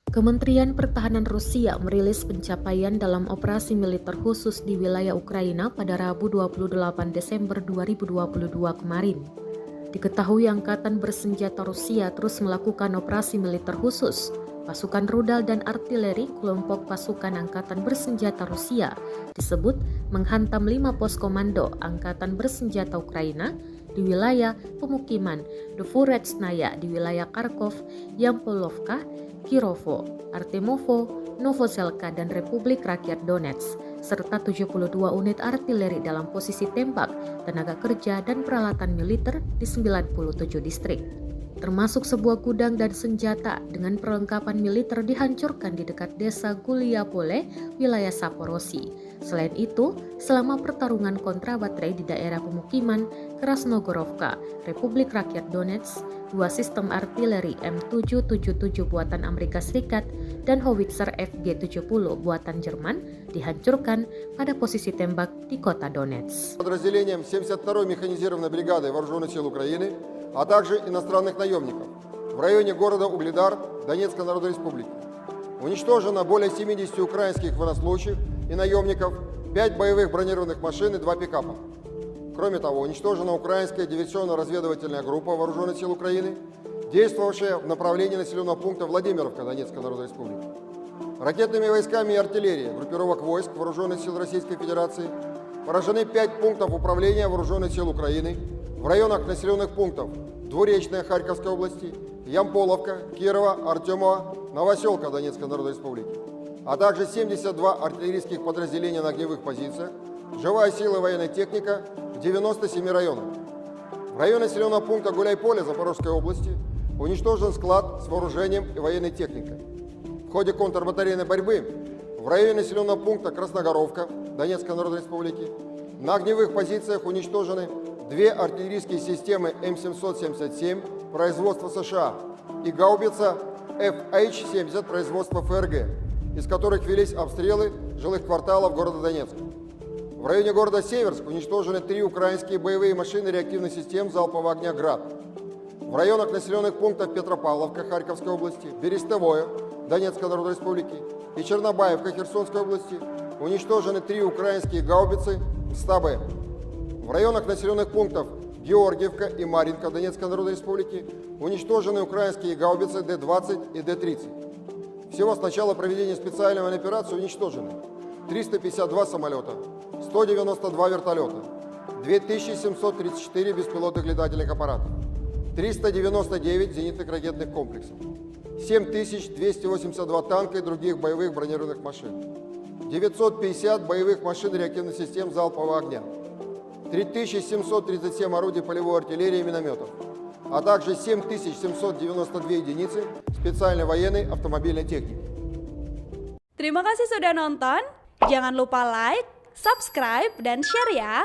Kementerian Pertahanan Rusia merilis pencapaian dalam operasi militer khusus di wilayah Ukraina pada Rabu 28 Desember 2022 kemarin. Diketahui Angkatan Bersenjata Rusia terus melakukan operasi militer khusus. Pasukan rudal dan artileri kelompok pasukan Angkatan Bersenjata Rusia disebut menghantam 5 pos komando Angkatan Bersenjata Ukraina di wilayah pemukiman Dvoretsnaya di wilayah Kharkov, Yampolovka, Kirovo, Artemovo, Novoselka, dan Republik Rakyat Donetsk, serta 72 unit artileri dalam posisi tembak, tenaga kerja, dan peralatan militer di 97 distrik. Termasuk sebuah gudang dan senjata dengan perlengkapan militer dihancurkan di dekat desa Guliapole, wilayah Saporosi. Selain itu, selama pertarungan kontra baterai di daerah pemukiman Krasnogorovka, Republik Rakyat Donetsk, 2 sistem artileri M777 buatan Amerika Serikat dan howitzer FG-70 buatan Jerman dihancurkan pada posisi tembak di kota Donetsk. Подразделением 72-й механизированной бригады Вооруженных сил Украины, а также иностранных наемников в районе города Угледар Донецкой Народной Республики. Уничтожено более 70 украинских военнослужащих и наемников, 5 боевых бронированных машин и 2 пикапа. Кроме того, уничтожена украинская диверсионно-разведывательная группа Вооруженных сил Украины, действовавшая в направлении населенного пункта Владимировка Донецкой Народной Республики. Ракетными войсками и артиллерией группировок войск Вооруженных сил Российской Федерации поражены 5 пунктов управления Вооруженных сил Украины в районах населенных пунктов Двуречная Харьковской области, Ямполовка, Кирова, Артемова, Новоселка Донецкой Народной Республики, а также 72 артиллерийских подразделения на огневых позициях, живая сила и военная техника в 97 районах. В районе населенного пункта Гуляйполе Запорожской области уничтожен склад с вооружением и военной техникой. В ходе контрбатарейной борьбы в районе населенного пункта Красногоровка Донецкой Народной Республики на огневых позициях уничтожены 2 артиллерийские системы М777 производства США и гаубица FH-70 производства ФРГ, из которых велись обстрелы жилых кварталов города Донецка. В районе города Северск уничтожены 3 украинские боевые машины реактивных систем залпового огня «Град». В районах населенных пунктов Петропавловка Харьковской области, Берестовое Донецкой Народной Республики и Чернобаевка Херсонской области уничтожены 3 украинские гаубицы СТАБ. В районах населенных пунктов Георгиевка и Маринка Донецкой Народной Республики уничтожены украинские гаубицы Д-20 и Д-30. Всего с начала проведения специальной военной операции уничтожены 352 самолета, 192 вертолета, 2734 беспилотных летательных аппарата, 399 зенитных ракетных комплексов, 7282 танка и других боевых бронированных машин, 950 боевых машин реактивных систем залпового огня, 3737 орудий полевой артиллерии и минометов, а также 7792 единицы специальной военной автомобильной техники. Terima kasih sudah nonton. Jangan lupa like, subscribe, dan share ya.